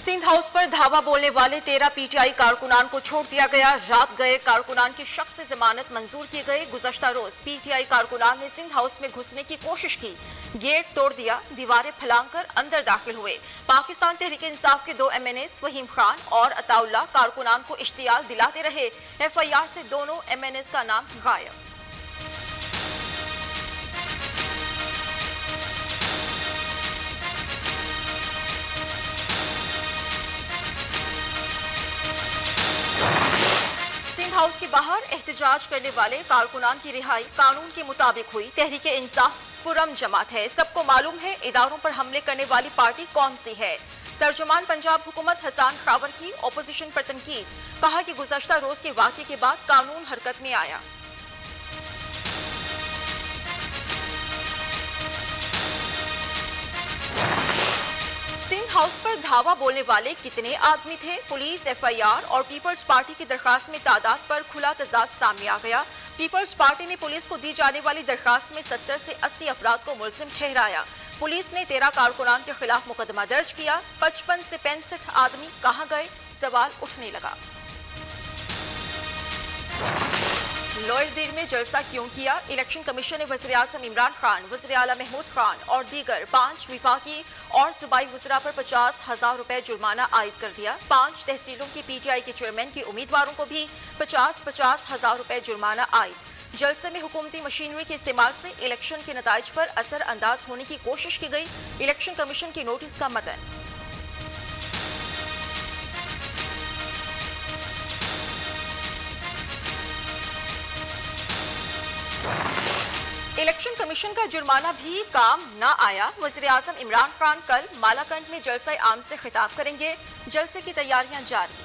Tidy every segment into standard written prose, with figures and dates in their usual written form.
Sindh house पर धावा बोलने वाले 13 पीटीआई कारकुनान को छोड़ दिया गया। रात गए कारकुनान की शख्स जमानत मंजूर की गई। गुज़श्ता रोज पीटीआई कारकुनान ने सिंध हाउस में घुसने की कोशिश की, गेट तोड़ दिया, दीवारें फैलाकर अंदर दाखिल हुए। पाकिस्तान तहरीक इंसाफ के 2 MNAs वहीम खान और अताउल्लाह कारकुनान को इश्तियाल दिलाते रहे। FIR से दोनों MNAs का नाम गायब। सिंध हाउस के बाहर एहतजाज करने वाले कारकुनान की रिहाई कानून के मुताबिक हुई। तहरीक इंसाफ पुरम जमात है, सबको मालूम है इदारों पर हमले करने वाली पार्टी कौन सी है। तर्जुमान पंजाब हुकूमत हसन खावर की ओपोजिशन पर तनकीद, कहा कि गुज़श्ता रोज के वाक़े के बाद कानून हरकत में आया। सिंध हाउस पर धावा बोलने वाले कितने आदमी थे? पुलिस, FIR और पीपल्स पार्टी की दरखास्त में तादाद पर खुला तजाद सामने आ गया। पीपल्स पार्टी ने पुलिस को दी जाने वाली दरखास्त में 70 से 80 अफराद को मुलजिम ठहराया। पुलिस ने 13 कारकुनान के खिलाफ मुकदमा दर्ज किया। 55 से 65 आदमी कहां गए? सवाल उठने लगा। लोअर दिल में जलसा क्यों किया? इलेक्शन कमीशन ने वज़ीर आज़म इमरान खान, वज़ीर आला महमूद खान और दीगर 5 विफाकी और सूबाई वज़रा पर 50,000 रुपए जुर्माना आयद कर दिया। 5 तहसीलों की PTI के चेयरमैन के उम्मीदवारों को भी 50,000 रुपए जुर्माना आयद। जलसे में हुकूमती मशीनरी के इस्तेमाल से इलेक्शन के नताइज पर असर अंदाज होने की कोशिश की गई। इलेक्शन कमीशन के नोटिस का मतन। इलेक्शन कमीशन का जुर्माना भी काम न आया। वज़ीर आज़म इमरान खान कल मालाकंड में जलसा आम से खिताब करेंगे। जलसे की तैयारियां जारी।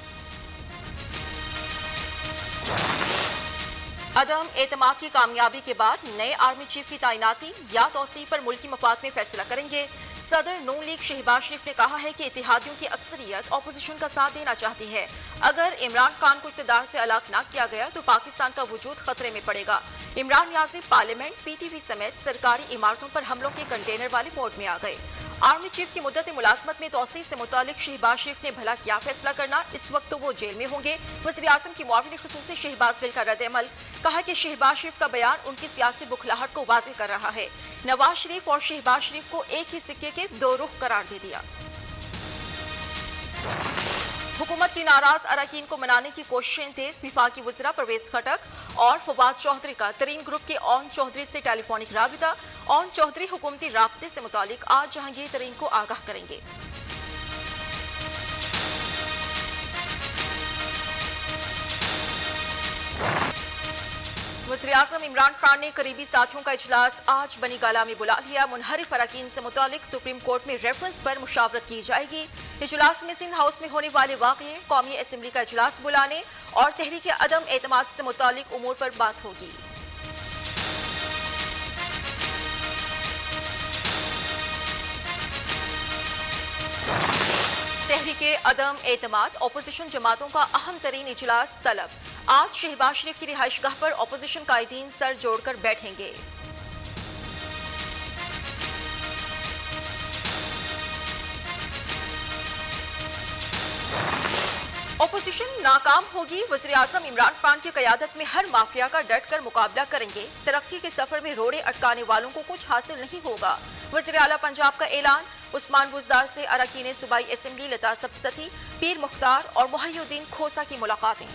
अदम एतमाद की कामयाबी के बाद नए आर्मी चीफ की तैनाती या तौसीह पर मुल्की मफाद में फैसला करेंगे। सदर नून लीग शहबाज शरीफ ने कहा है कि इत्तेहादियों की अक्सरियत अपोजिशन का साथ देना चाहती है। अगर इमरान खान को इक़्तिदार से अलग न किया गया तो पाकिस्तान का वजूद खतरे में पड़ेगा। इमरान याज़ी पार्लियामेंट, PTV समेत सरकारी इमारतों पर हमलों के कंटेनर वाले मोड में आ गए। आर्मी चीफ की मुद्दत मुलाजमत में तौसीह से मुतालिक शहबाज शरीफ ने भला क्या फैसला करना? इस वक्त तो वो जेल में होंगे। वज़ीर आज़म की मुआविन ख़ुसूसी शहबाज गिल का रद्द-ए-अमल, कहा कि शहबाज शरीफ का बयान उनकी सियासी बुखलाहट को वाज़ेह कर रहा है। नवाज शरीफ और शहबाज शरीफ को एक ही सिक्के के 2 रुख करार दे दिया। हुकूमत की नाराज अरकान को मनाने की कोशिशें तेज। विफाकी वज़रा परवेज खटक और फवाद चौधरी का तरीन ग्रुप के ओन चौधरी से टेलीफोनिक राबिता। ओन चौधरी हुकूमती राब्ते से मुतालिक आज जहांगीर तरीन को आगाह करेंगे। वज़ीर आज़म इमरान खान ने करीबी साथियों का इजलास आज बनी गाला में बुला लिया। मुनहरिफ अरकान से मुतालिक सुप्रीम कोर्ट में रेफरेंस पर मुशावरत की जाएगी। इजलास में सिंध हाउस में होने वाले वाक़े, कौमी असम्बली का इजलास बुलाने और तहरीक अदम एतमाद से मुतालिक उमूर पर बात होगी। तहरीके अदम एतमाद अपोजिशन जमातों का अहम तरीन इजलास तलब। आज शहबाज शरीफ की रिहाइशगाह पर अपोजिशन कायदीन सर जोड़कर बैठेंगे। अपोजिशन नाकाम होगी। वज़ीर आज़म इमरान खान की क़यादत में हर माफिया का डट कर मुकाबला करेंगे। तरक्की के सफर में रोड़े अटकाने वालों को कुछ हासिल नहीं होगा। वज़ीर आला पंजाब का ऐलान। उस्मान बुज़दार से अरकान सूबाई असम्बली लता सब्सती, पीर मुख्तार और मुहय्युद्दीन खोसा की मुलाकातें।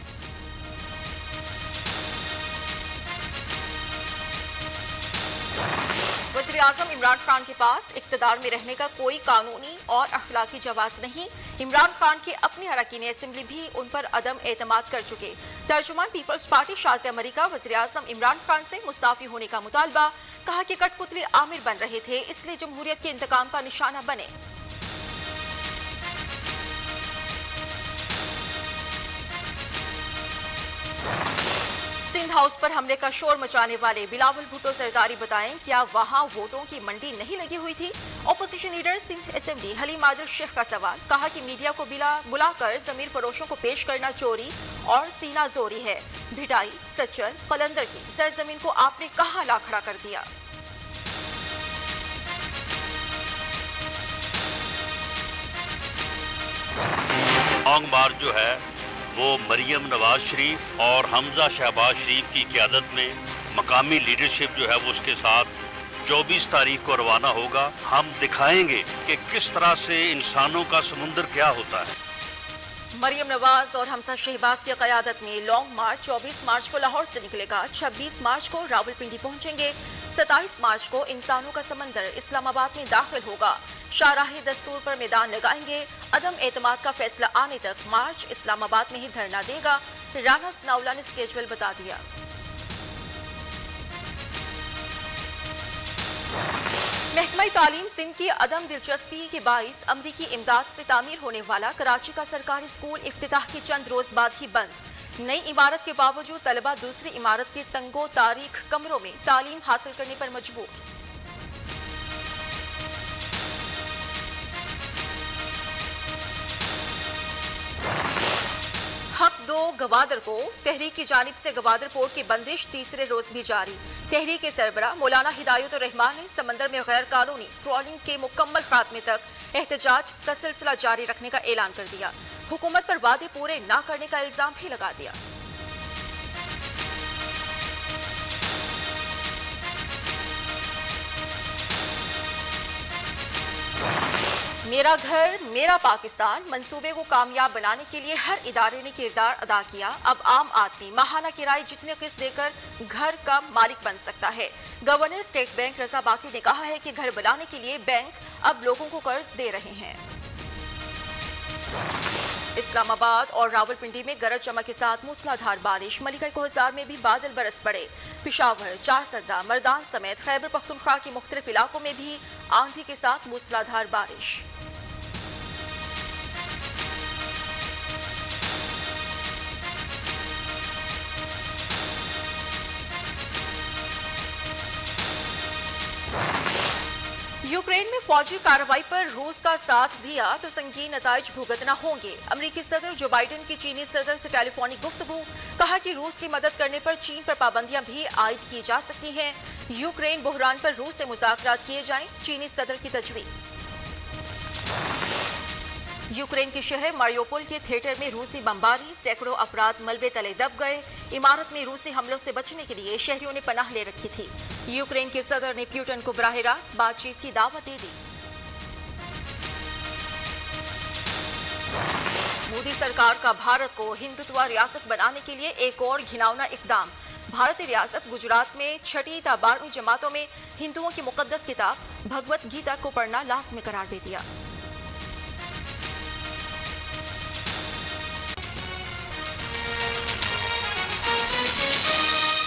वज़ीर आज़म इमरान खान के पास इक़्तिदार में रहने का कोई कानूनी और अखलाकी जवाज़ नहीं। इमरान खान के अपने अरकान असम्बली भी उन पर अदम एतमाद कर चुके। तर्जुमान पीपल्स पार्टी शाज़िया मलिका वज़ीर आज़म इमरान खान से मुस्ताफ़ी होने का मुतालबा, कहा कि कठपुतली आमिर बन रहे थे, इसलिए जमहूरियत के इंतकाम का निशाना बने। सिंध हाउस पर हमले का शोर मचाने वाले बिलावल भुट्टो जरदारी बताएं, क्या वहां वोटों की मंडी नहीं लगी हुई थी? Opposition leader Sindh assembly Haleem Adil Sheikh का सवाल, कहा कि मीडिया को बुलाकर जमीर फरोशों को पेश करना चोरी और सीना जोरी है। भिटाई, सच्चर, कलंदर की सरजमीन को आपने कहां ला खड़ा कर दिया? لانگ مارچ جو ہے وہ مریم نواز شریف اور حمزہ شہباز شریف کی قیادت میں مقامی لیڈرشپ جو ہے وہ اس کے ساتھ 24 تاریخ کو روانہ ہوگا. ہم دکھائیں گے کہ کس طرح سے انسانوں کا سمندر کیا ہوتا ہے. مریم نواز اور حمزہ شہباز کی قیادت میں لانگ مارچ 24 مارچ کو لاہور سے نکلے گا. 26 مارچ کو راولپنڈی پہنچیں گے. 27 مارچ کو انسانوں کا سمندر اسلام آباد میں داخل ہوگا. شاہراہ دستور پر میدان لگائیں گے. عدم اعتماد کا فیصلہ آنے تک مارچ اسلام آباد میں ہی دھرنا دے گا. رانا ثناءاللہ نے اسکیجول بتا دیا. محکمہ تعلیم سندھ کی عدم دلچسپی کے باعث امریکی امداد سے تعمیر ہونے والا کراچی کا سرکاری اسکول افتتاح کے چند روز بعد ہی بند. نئی عمارت کے باوجود طلبہ دوسری عمارت کے تنگو تاریک کمروں میں تعلیم حاصل کرنے پر مجبور. حق دو گوادر کو تحریک کی جانب سے گوادر پورٹ کی بندش تیسرے روز بھی جاری. تحریک کے سربراہ مولانا ہدایت الرحمان نے سمندر میں غیر قانونی ٹرالنگ کے مکمل خاتمے تک احتجاج کا سلسلہ جاری رکھنے کا اعلان کر دیا. حکومت پر وعدے پورے نہ کرنے کا الزام بھی لگا دیا. میرا گھر میرا پاکستان منصوبے کو کامیاب بنانے کے لیے ہر ادارے نے کردار ادا کیا. اب عام آدمی ماہانہ کرائے جتنے قسط دے کر گھر کا مالک بن سکتا ہے. گورنر اسٹیٹ بینک رضا باقی نے کہا ہے کہ گھر بنانے کے لیے بینک اب لوگوں کو قرض دے رہے ہیں. اسلام آباد اور راولپنڈی میں گرج چمک کے ساتھ موسلادھار بارش. ملکہ کوہسار میں بھی بادل برس پڑے. پشاور، چارسدہ، مردان سمیت خیبر پختونخوا کے مختلف علاقوں میں بھی آندھی کے ساتھ موسلادھار بارش. یوکرین میں فوجی کارروائی پر روس کا ساتھ دیا تو سنگین نتائج بھگتنا ہوں گے. امریکی صدر جو بائیڈن کی چینی صدر سے ٹیلی فونک گفتگو. کہا کہ روس کی مدد کرنے پر چین پر پابندیاں بھی عائد کی جا سکتی ہیں. یوکرین بحران پر روس سے مذاکرات کیے جائیں، چینی صدر کی تجویز. یوکرین کے شہر ماریوپول کے تھیٹر میں روسی بمباری. سینکڑوں افراد ملبے تلے دب گئے. عمارت میں روسی حملوں سے بچنے کے لیے شہریوں نے پناہ لے رکھی تھی. یوکرین کے صدر نے پیوٹن کو براہ راست بات چیت کی دعوت دے دی. مودی سرکار کا بھارت کو ہندوتوا ریاست بنانے کے لیے ایک اور گھناؤنا اقدام. بھارتی ریاست گجرات میں 6ٹھی تا 12ویں جماعتوں میں ہندوؤں کی مقدس کتاب بھگوت گیتا کو پڑھنا لازمی قرار دے دیا.